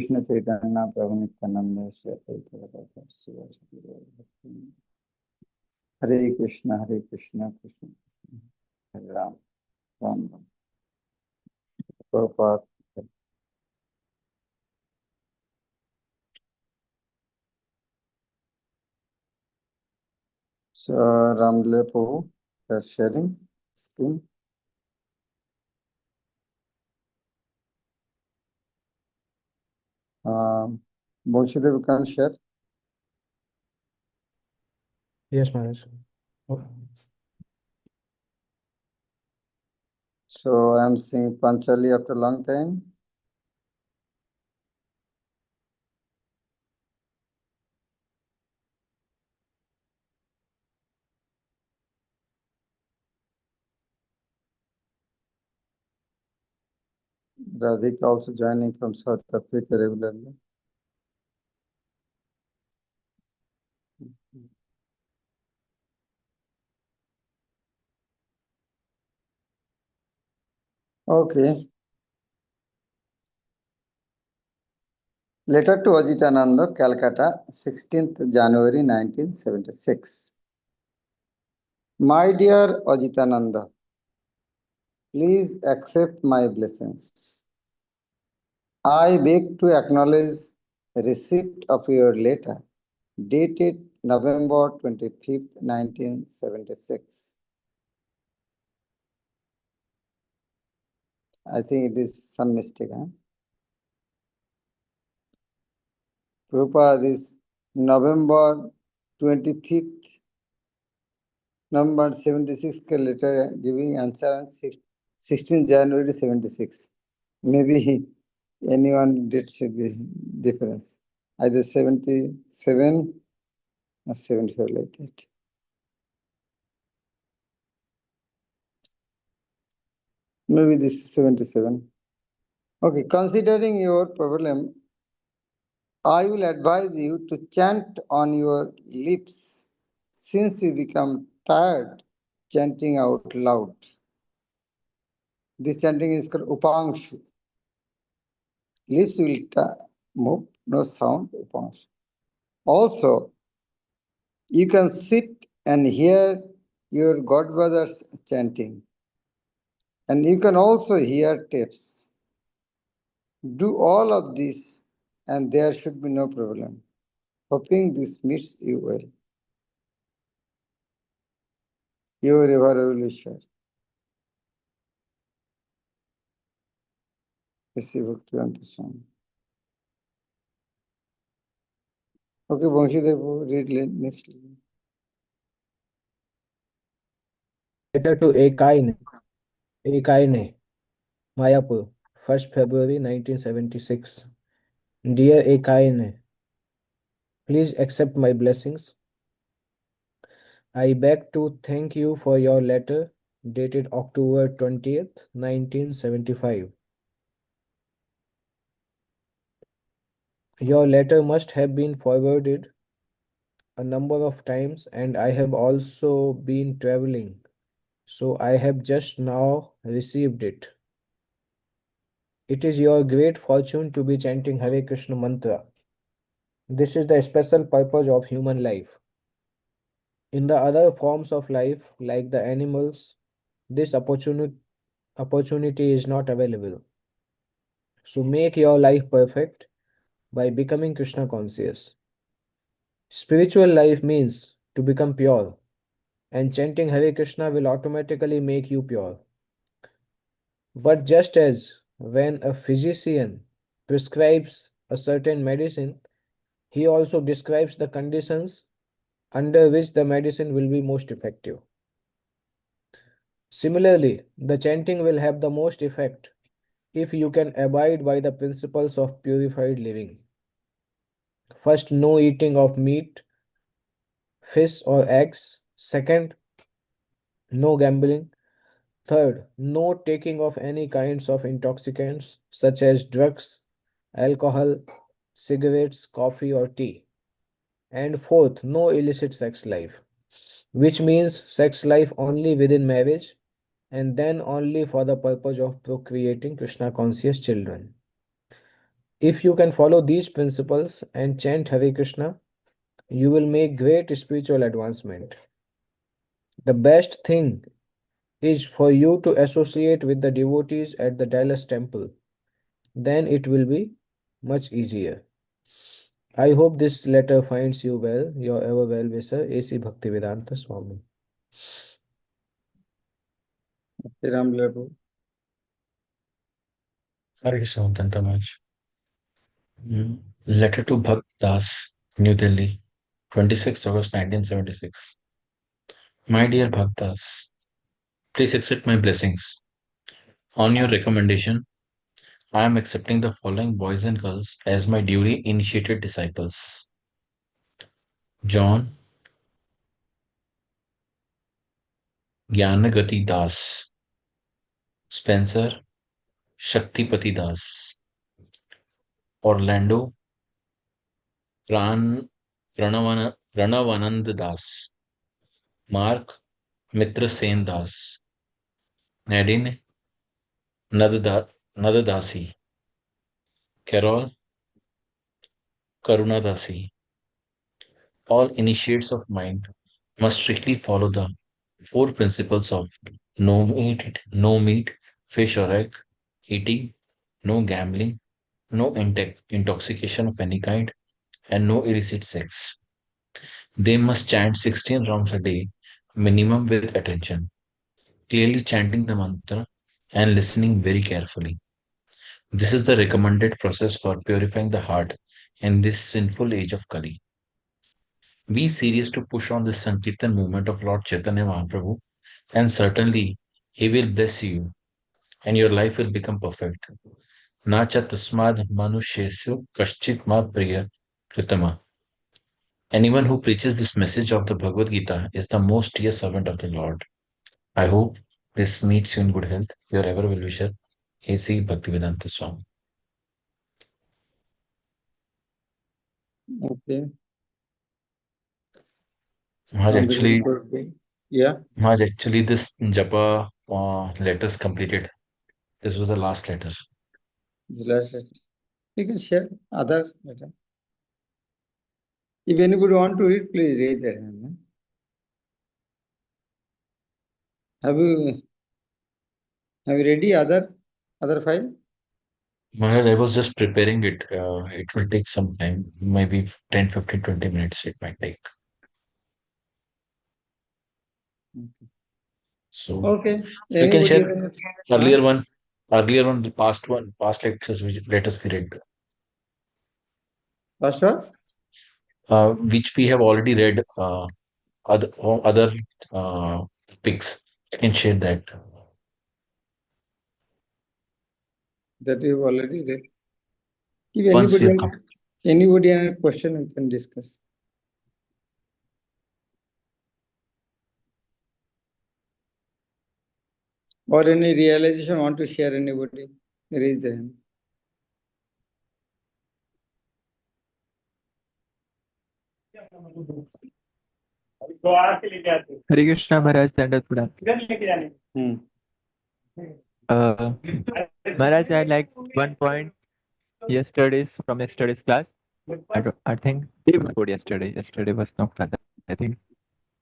Krishna Chaitanya Prabhu Nityananda Shri Advaita Gadadhar Sivasati Gaura. Hare Krishna Krishna Krishna, Hare Ram Ram Ram. Prabhupada. So Ramle Prabhu, are sharing screen. Bhanshidev can share. Yes, Maharaj. So I am seeing Panchali after a long time. Radhika also joining from South Africa regularly. Okay. Letter to Ajitananda, Calcutta, 16th January 1976. My dear Ajitananda, please accept my blessings. I beg to acknowledge receipt of your letter dated November 25th, 1976. I think it is some mistake. Prabhupada is November 25th, November 76 ka letter giving answer on 16 January 76. Maybe anyone did should be difference. Either 77 or 74 like that. Maybe this is 77. Okay, considering your problem, I will advise you to chant on your lips since you become tired chanting out loud. This chanting is called Upangshu. Lips will move, no sound, Upangshu. Also, you can sit and hear your godbrothers chanting. And you can also hear tapes. Do all of this and there should be no problem. Hoping this meets you well. Your ever will share. Bhakti Swami. Okay, Bhanshidev, read next. Letter to Ekaine, Mayapur, 1st February 1976. Dear Ekaine, please accept my blessings. I beg to thank you for your letter dated October 20th, 1975. Your letter must have been forwarded a number of times, and I have also been traveling, so I have just now received it. It is your great fortune to be chanting Hare Krishna mantra. This is the special purpose of human life. In the other forms of life, like the animals, this opportunity is not available. So make your life perfect by becoming Krishna conscious. Spiritual life means to become pure, and chanting Hare Krishna will automatically make you pure. But just as when a physician prescribes a certain medicine, he also describes the conditions under which the medicine will be most effective. Similarly, the chanting will have the most effect if you can abide by the principles of purified living. First, no eating of meat, fish, or eggs. Second, no gambling. Third, no taking of any kinds of intoxicants such as drugs, alcohol, cigarettes, coffee, or tea. And fourth, no illicit sex life, which means sex life only within marriage and then only for the purpose of procreating Krishna conscious children. If you can follow these principles and chant Hare Krishna, you will make great spiritual advancement. The best thing is for you to associate with the devotees at the Dallas temple. Then it will be much easier. I hope this letter finds you well. Your ever well wisher, A.C. Bhaktivedanta Swami. Ram Lebu. Hare Krishna, Tantamaj. Letter to Bhakt Das, New Delhi, 26th August 1976. My dear Bhaktas, please accept my blessings. On your recommendation, I am accepting the following boys and girls as my duly initiated disciples. John Gyanagati Das, Spencer Shaktipati Das, Orlando Pranavanand Das, Mark Mitra Sen Das, Nadine Nadadasi, Carol Karunadasi. All initiates of mind must strictly follow the four principles of no meat, fish or egg, eating, no gambling, no intoxication of any kind, and no illicit sex. They must chant 16 rounds a day, minimum with attention, clearly chanting the mantra and listening very carefully. This is the recommended process for purifying the heart in this sinful age of Kali. Be serious to push on this Sankirtan movement of Lord Chaitanya Mahaprabhu, and certainly he will bless you and your life will become perfect. Nacha tasmad manusheshu kaschit ma priya kritama. Anyone who preaches this message of the Bhagavad Gita is the most dear servant of the Lord. I hope this meets you in good health. Your ever well wisher, A.C. Bhaktivedanta Swami. Okay. Maharaj, actually, Yeah. Maharaj, actually, this Japa letters completed. This was the last letter. This last letter. You can share other letter. If anybody want to read, please raise their hand. Have you ready other file? Maharaj, I was just preparing it. It will take some time, maybe 10, 15, 20 minutes it might take. So Okay. you can share Huh? earlier one, the past lectures which letters we read, First one? which we have already read. Other pics. I can share that. That you have already read. If Once we have anybody have a question, we can discuss. Or any realization want to share anybody? Raise their hand. Hare Krishna Maharaj Dandat Hmm. Uh, Maharaj, I like one point from yesterday's class. I think day before yesterday. Yesterday was not class. I think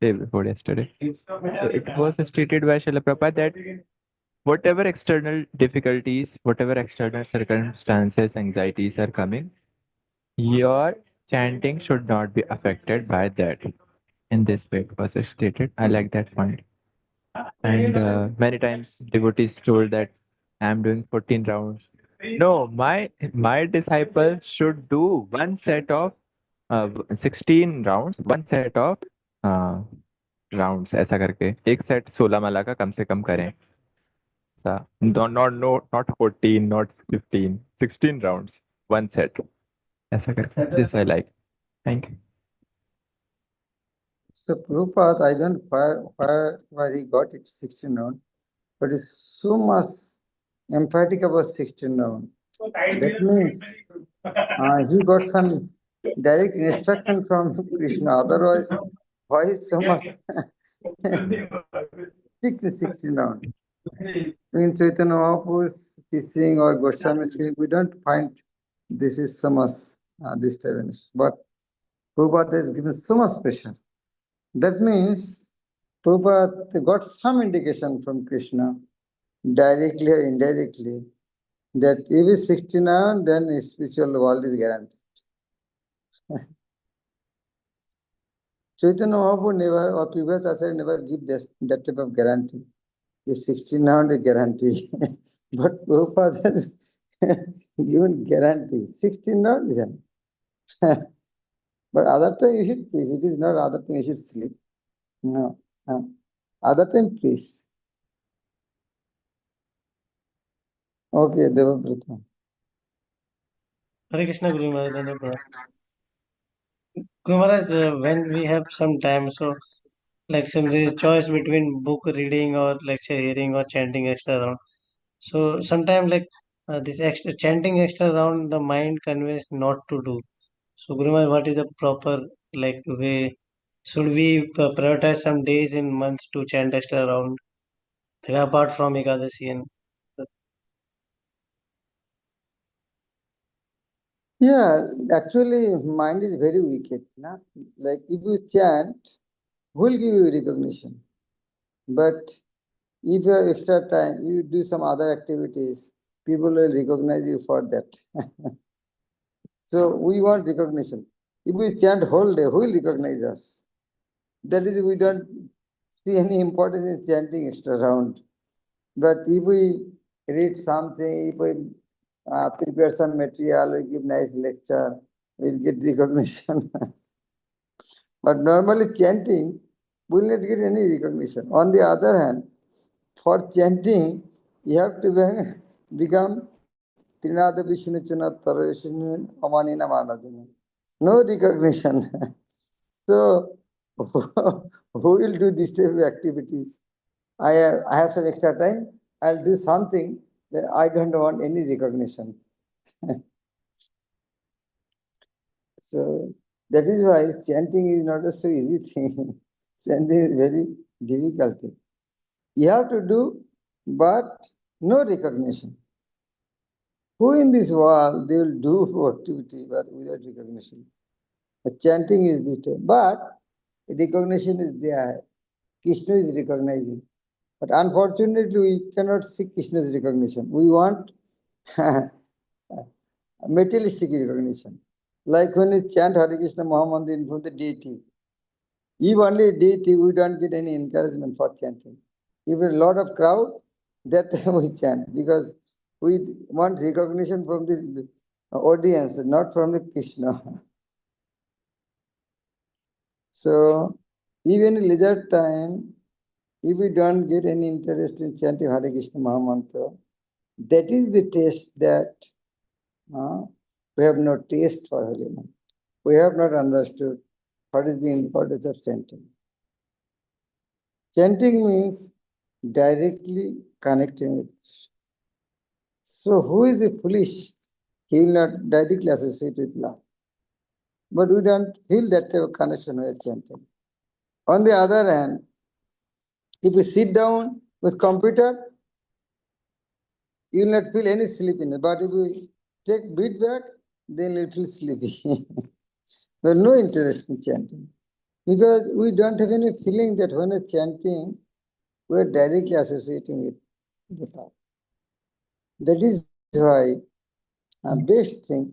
day before yesterday. So it was stated by Srila Prabhupada that whatever external difficulties, whatever external circumstances, anxieties are coming, your chanting should not be affected by that. In this way, it was stated. I like that point. And many times devotees told that I'm doing 14 rounds. No, my disciple should do one set of 16 rounds, one set of uh, rounds ऐसा करके एक set 16 माला का कम से कम करें ऐसा not 14 not 15 16 rounds one set ऐसा करके this I like thank you. So Prabhupada, I don't know where he got it 16 round, but it's so much emphatic about 16 round. That means he got some direct instruction from Krishna. Otherwise, why is so much stick to 16 round? In Chaitanya Mahaprabhu's teaching or Goswami saying, we don't find this is so much, this time. But Prabhupada is given so much special. That means Prabhupada got some indication from Krishna, directly or indirectly, that if he's 69, then his spiritual world is guaranteed. Chaitanya Mahaprabhu never, or previous Acharya never give that type of guarantee. Is 69 a guarantee? But Prabhupada has given guarantee. 69 is an. But other time you should please. It is not other time you should sleep. No. Other time please. Okay, Devabrata. Hare Krishna Guru Maharaj. Dhanyavad. Guru Maharaj, when we have some time, so like some there is choice between book reading or lecture hearing or chanting extra round. So sometimes like this extra chanting extra round, the mind conveys not to do. So Guru Maharaj, what is the proper like way? Should we prioritize some days in months to chant extra round, like, apart from Ekadasi and Yeah, actually, mind is very wicked. Na? Like if you chant, who will give you recognition? But if you have extra time, you do some other activities, people will recognize you for that. So we want recognition. If we chant whole day, who will recognize us? That is, we don't see any importance in chanting extra round. But if we read something, if we prepare some material, we give nice lecture, we'll get recognition. But normally chanting will not get any recognition. On the other hand, for chanting, you have to become Trinada Vishnuchana Tarashinu Amanina Manadana. No recognition. So, who will do this type of activities? I have some extra time, I'll do something that I don't want any recognition. So, that is why chanting is not a so easy thing. Chanting is very difficult thing. You have to do, but no recognition. Who in this world they will do activity but without recognition? The chanting is the time, but recognition is there. Krishna is recognizing. But unfortunately, we cannot see Krishna's recognition. We want materialistic recognition. Like when we chant Hare Krishna Mahamantra in front of the deity. If only deity, we don't get any encouragement for chanting. If a lot of crowd, that time we chant because we want recognition from the audience, not from the Krishna. So even in leisure time, if we don't get any interest in chanting Hare Krishna Mahamantra, that is the taste that we have no taste for holiness. We have not understood what is the importance of chanting. Chanting means directly connecting with Krishna. So who is the foolish? He will not directly associate with love. But we don't feel that type of connection with chanting. On the other hand, if we sit down with computer, you will not feel any sleepiness. But if we take beat back, then you will feel sleepy. We have no interest in chanting. Because we don't have any feeling that when we're chanting, we are directly associating with the Lord. That is why best thing,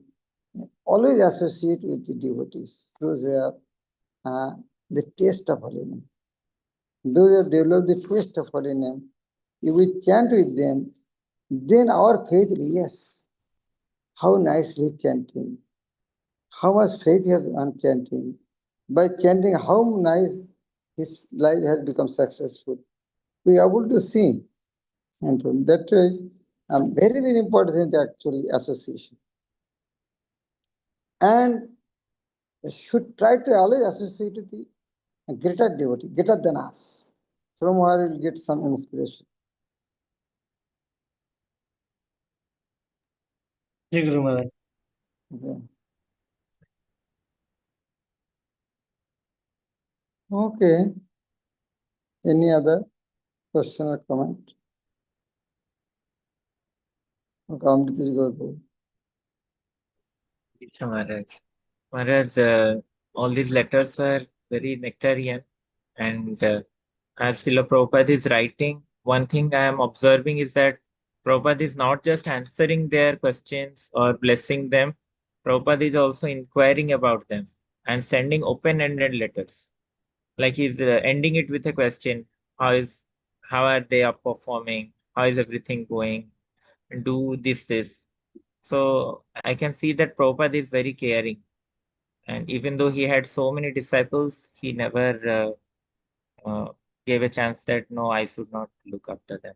always associate with the devotees, those who have the taste of holy name. Those who have developed the taste of holy name, if we chant with them, then our faith will, yes, how nicely chanting, how much faith he has on chanting. By chanting, how nice his life has become successful. We are able to see. And from that is very, very important actually association. And should try to always associate with the greater devotee, greater than us, from where we'll get some inspiration. Jai Guru Maharaj. Okay. Okay. Any other question or comment? Okay, Amritish Gaur. Krishna Maharaj. Maharaj, all these letters are very nectarian, and as Srila Prabhupada is writing, one thing I am observing is that Prabhupada is not just answering their questions or blessing them, Prabhupada is also inquiring about them and sending open-ended letters. Like he's ending it with a question: how are they are performing? How is everything going? Do this. So I can see that Prabhupada is very caring. And even though he had so many disciples, he never gave a chance that no, I should not look after them.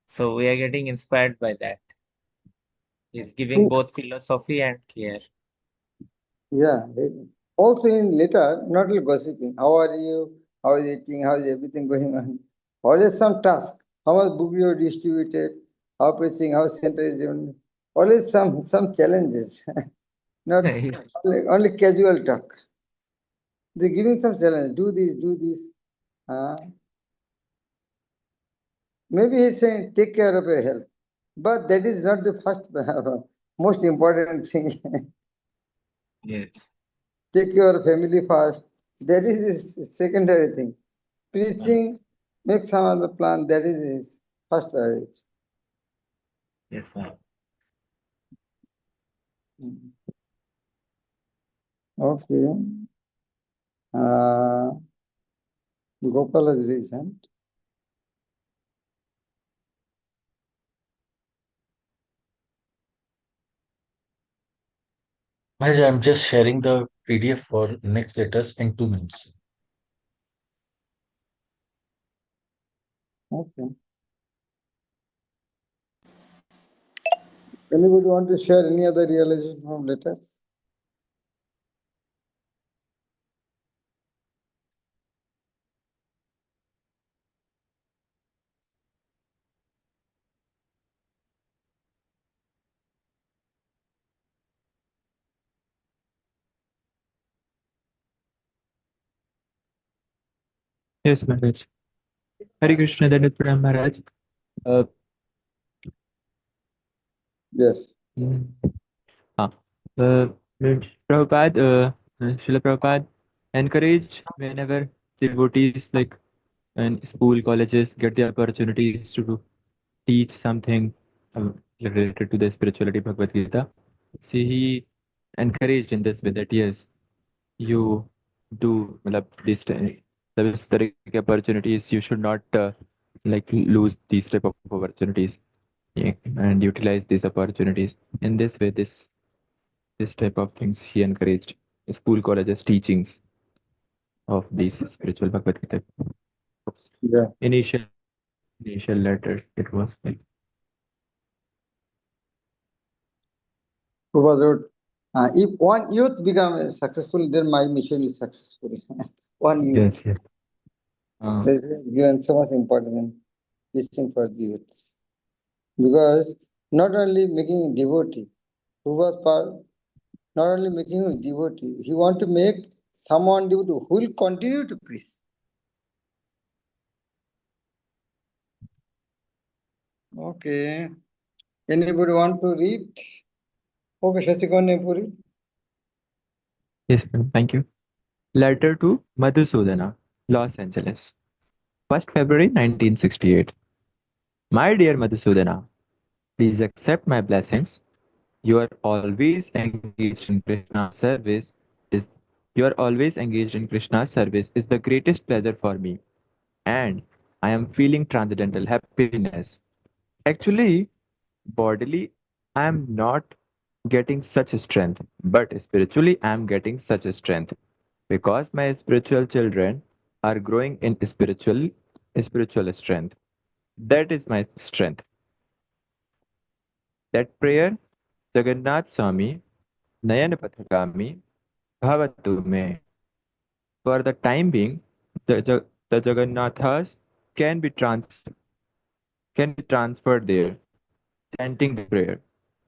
So we are getting inspired by that. He's giving both philosophy and care. Yeah. Also in letter, not only gossiping. How are you? How is eating? How is everything going on? Always some task. How much book you have distributed? How preaching? How center is doing? Always some challenges. Not Yes. only casual talk. They're giving some challenge. Do this, do this. Uh, maybe he's saying take care of your health. But that is not the first most important thing. Yes. Take your family first. That is his secondary thing. Preaching, make some other plan. That is his first priority. Yes, ma'am. Okay. Uh, Gopal has recent. Maharaj, I'm just sharing the PDF for next letters in 2 minutes. Okay. Anybody want to share any other realization from letters? Yes, Maharaj. Hare Krishna, Dandit Pranam, Maharaj. Uh, Yes. mm, ah, uh, Prabhupada, Srila Prabhupada encouraged whenever devotees like in school, colleges get the opportunities to teach something related to the spirituality Bhagavad Gita. See, he encouraged in this way that yes, you do मतलब, this the इस तरह के opportunities you should not like lose these type of opportunities, yeah, and utilize these opportunities in this way. This type of things he encouraged school colleges teachings of these spiritual Bhagavad Gita books. Yeah. Initial letters it was like Prabhupada wrote, if one youth becomes successful, then my mission is successful. One youth. yes. This is given so much importance in listening for the youths. Because not only making a devotee, Prabhupada not only making him a devotee, he want to make someone devotee who will continue to preach. Okay. Anybody want to read? Okay, Shashikone Puri. Yes, ma'am. Thank you. Letter to Madhusudana, Los Angeles, 1st February 1968. My dear Madhusudana, please accept my blessings. You are always engaged in Krishna's service is you are always engaged in Krishna's service is the greatest pleasure for me, and I am feeling transcendental happiness. Actually, bodily, I am not getting such strength, but spiritually, I am getting such strength because my spiritual children are growing in spiritual strength. That is my strength. That prayer, Jagannath Swami, Nayan Pathagami, Bhavatu me. For the time being, the Jagannathas can be trans can be transferred there, chanting the prayer.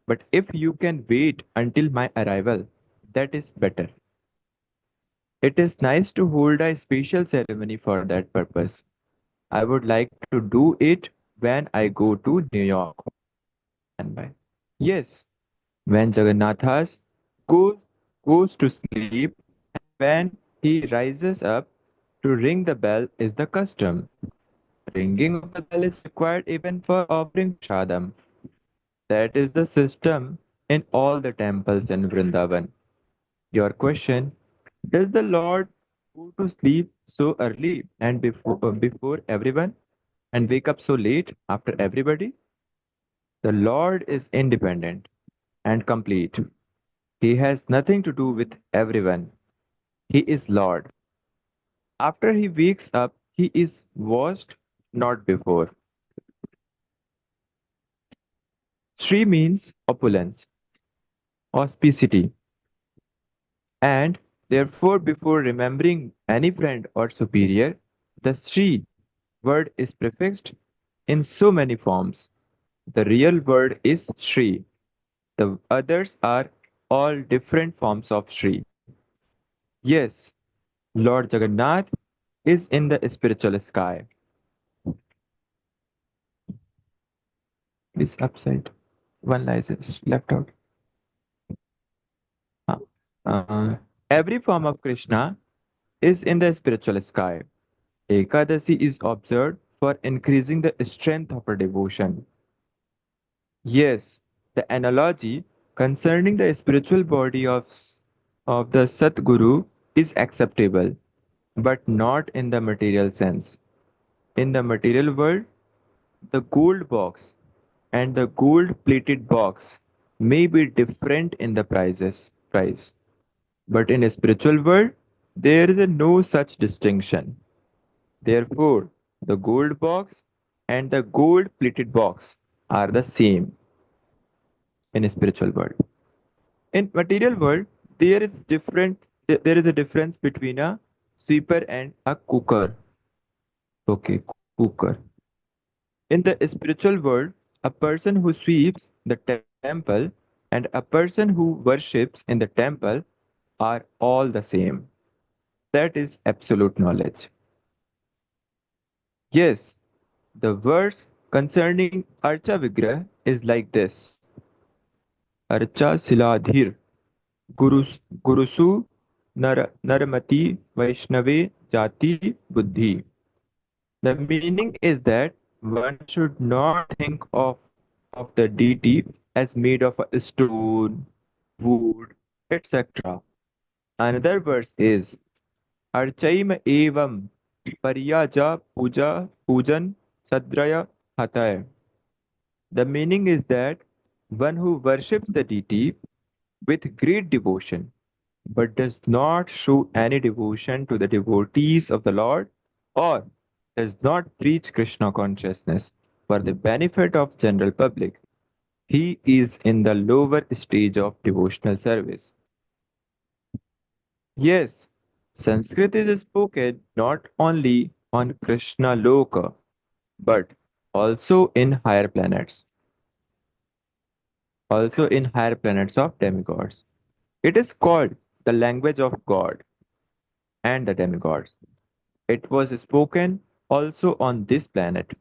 But if you can wait until my arrival, that is better. It is nice to hold a special ceremony for that purpose. I would like to do it when I go to New York. And by yes, When Jagannathas goes, goes to sleep and when he rises up to ring the bell is the custom. Ringing of the bell is required even for offering prasadam. That is the system in all the temples in Vrindavan. Your question: does the Lord go to sleep so early and before everyone and wake up so late after everybody? The Lord is independent and complete. He has nothing to do with everyone. He is Lord. After he wakes up, he is washed, not before. Sri means opulence, auspicity, and therefore, before remembering any friend or superior, the Sri word is prefixed in so many forms. The real word is Sri. The others are all different forms of Sri. Yes, Lord Jagannath is in the spiritual sky. This upside. One lies is left out. Uh, uh, every form of Krishna is in the spiritual sky. Ekadasi is observed for increasing the strength of our devotion. Yes, the analogy concerning the spiritual body of the Satguru is acceptable, but not in the material sense. In the material world, the gold box and the gold plated box may be different in the price, but in a spiritual world, there is no such distinction. Therefore, the gold box and the gold plated box are the same in a spiritual world. In material world, there is a difference between a sweeper and a cooker. Okay, cooker. In the spiritual world, a person who sweeps the temple and a person who worships in the temple are all the same. That is absolute knowledge. Yes, the verse concerning Archa Vigrah is like this: Archa Siladhir Gurusu Narmati Vaishnave Jati Buddhi. The meaning is that one should not think of the deity as made of a stone, wood, etc. Another verse is Archaim evam Pariyaja Pujan Sadraya Hatay. The meaning is that one who worships the deity with great devotion but does not show any devotion to the devotees of the Lord or does not preach Krishna consciousness for the benefit of general public, he is in the lower stage of devotional service. Yes, Sanskrit is spoken not only on Krishna Loka but also in higher planets, also in higher planets of demigods. It is called the language of God and the demigods. It was spoken also on this planet.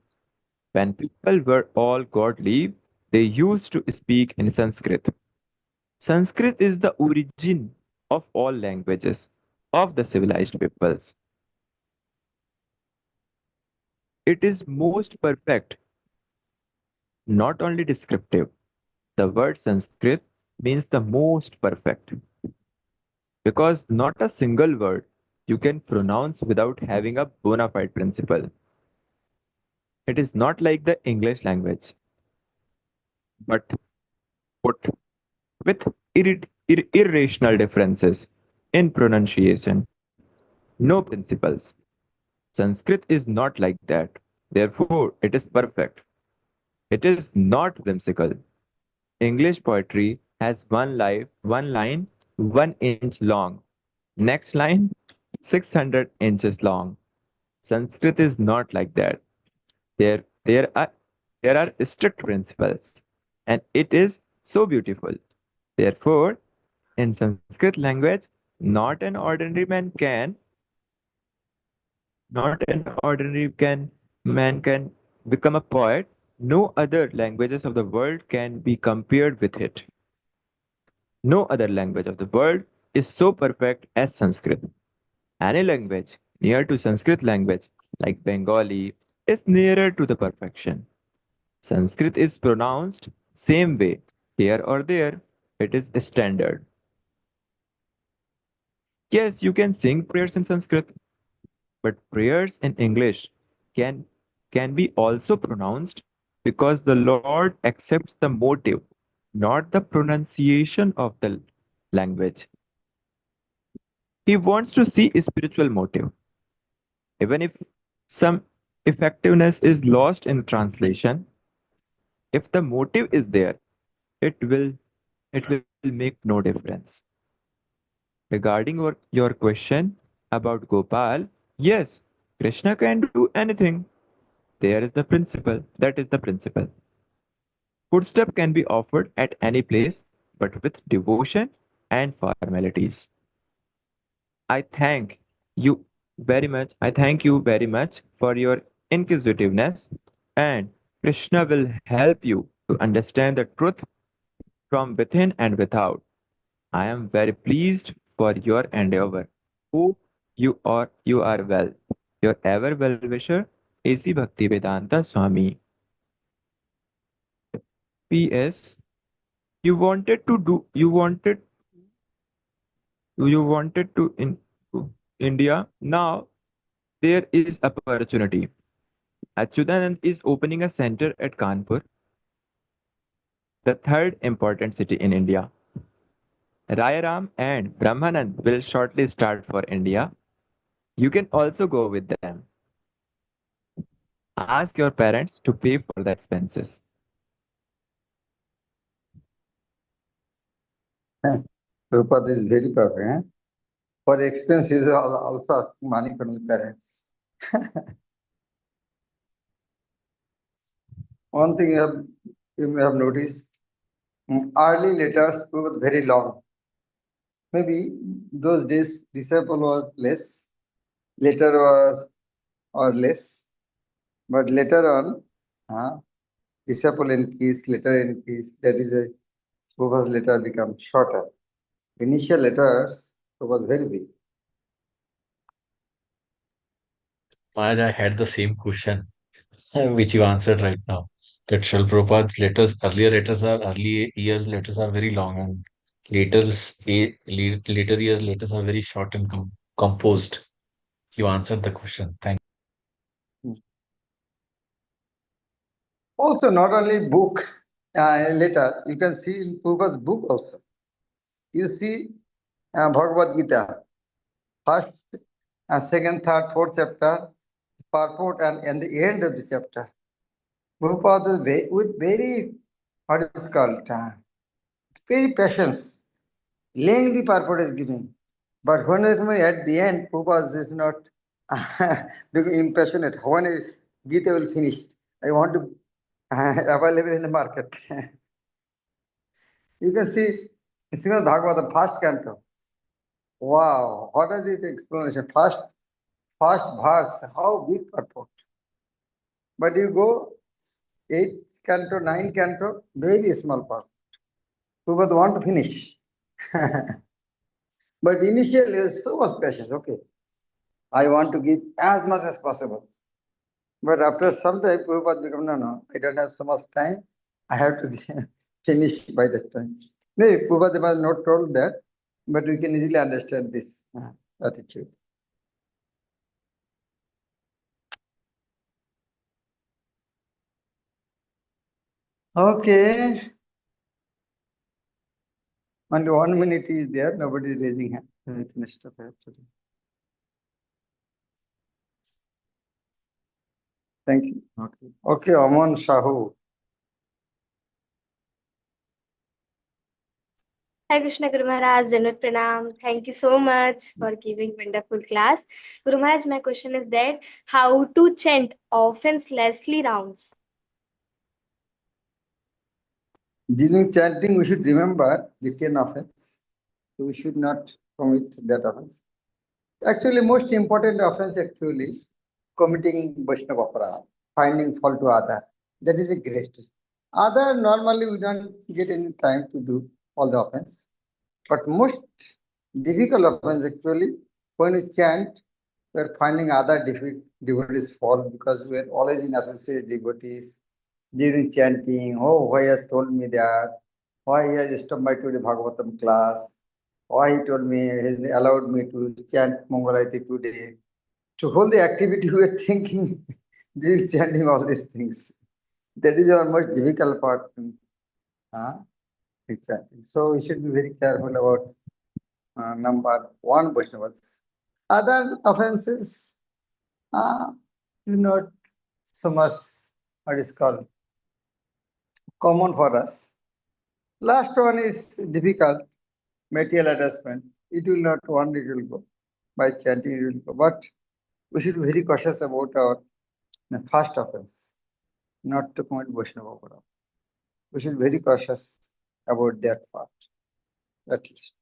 When people were all godly, they used to speak in Sanskrit. Sanskrit is the origin of all languages of the civilized peoples. It is most perfect, not only descriptive. The word Sanskrit means the most perfect because not a single word you can pronounce without having a bona fide principle. It is not like the English language, but put with irrational differences in pronunciation, no principles. Sanskrit is not like that. Therefore, it is perfect. It is not whimsical. English poetry has one line 1 inch long. Next line 600 inches long. Sanskrit is not like that. There, there are there are strict principles, and it is so beautiful. Therefore, in Sanskrit language, not an ordinary man can, not an ordinary can man can become a poet. No other languages of the world can be compared with it. No other language of the world is so perfect as Sanskrit. Any language near to Sanskrit language, like Bengali, is nearer to the perfection. Sanskrit is pronounced same way here or there. It is standard. Yes, you can sing prayers in Sanskrit, but prayers in English can can be also pronounced because the Lord accepts the motive, not the pronunciation of the language. He wants to see a spiritual motive. Even if some effectiveness is lost in translation, if the motive is there, it will it will make no difference. Regarding your question about Gopal, yes, Krishna can do anything. There is the principle. That is the principle. Footstep can be offered at any place, but with devotion and formalities. I thank you very much. I thank you very much for your inquisitiveness, and Krishna will help you to understand the truth from within and without. I am very pleased for your endeavor. Hope you are well. Your ever well wisher, A.C. Bhaktivedanta Swami. P.S. You wanted to India. Now there is opportunity. Achyutanand is opening a center at Kanpur, the third important city in India. Rayaram and Brahmanand will shortly start for India. You can also go with them. Ask your parents to pay for the expenses. Prabhupada is very perfect. Eh? For expense, he is also asking money from the parents. One thing you may have noticed, early letters were very long. Maybe those days disciple was less, letter was or less, but later on, disciple increase, letter increase. That is a Prabhupada's letter become shorter. Initial letters was very big. Maharaj, I had the same question which you answered right now. That Srila Prabhupada's letters, earlier letters are early years letters are very long, and later years letters are very short and composed. You answered the question. Thank Also, not only book letter, you can see in Prabhupada's book also. You see Bhagavad Gita, first, second, third, fourth chapter, purport, and the end of the chapter. Prabhupada is with very, what is called, very patience, laying the purport is giving. But when it at the end, Prabhupada is not become impassionate. When Gita will finish, I want to available in the market. You can see Srimad Bhagavatam, first canto. Wow, what is the explanation? First verse, how big purport. But you go 8th canto, 9th canto, very small part. Prabhupada want to finish. But initially, so much patience. Okay, I want to give as much as possible. But after some time, Prabhupada become, no, I don't have so much time. I have to finish by that time. Maybe Prabhupada was not told that, but we can easily understand this attitude. Okay. Only 1 minute is there. Nobody is raising hand. We can stop actually. Thank you. Okay, Aman Shahu. Hi Krishna Guru Maharaj, Janvat Pranam. Thank you so much for giving wonderful class. Guru Maharaj, my question is that how to chant offenselessly rounds? During chanting, we should remember the 10 offense. We should not commit that offense. Actually, most important offense actually committing Vaishnava aparadha, finding fault to other. That is a greatest. Other normally we don't get any time to do all the offense. But most difficult offense actually, when we chant, we're finding other devotees fall because we're always in associated devotees during chanting. Oh, why he has told me that? Why he has disturbed my today Bhagavatam class? Why he told me, he has allowed me to chant Mangalarati today? To hold the activity, we're thinking during chanting all these things. That is our most difficult part in chanting. So we should be very careful about number one Vaishnavas. Other offenses is not so much what is called common for us. Last one is difficult, material attachment. It will not one, it will go. By chanting, it will go. But we should be very cautious about our first offense, not to commit Vaishnava Aparadha. We should be very cautious about that part, at least.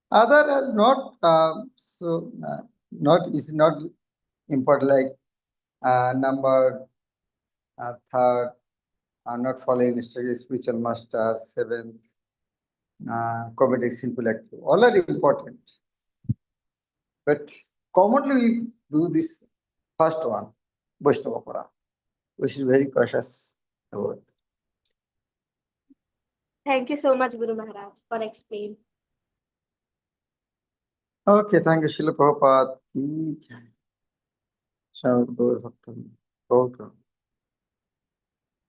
Other is not not is not important like number third, not following studies, spiritual master, seventh, committing sinful act. All are important. But commonly we do this first one, Vaishnava Para. We should be very cautious about. Thank you so much, Guru Maharaj, for explaining. Okay, thank you, Srila Prabhupada. Ki jai. Shabad Gaur Bhaktam. Gaur Prabhu.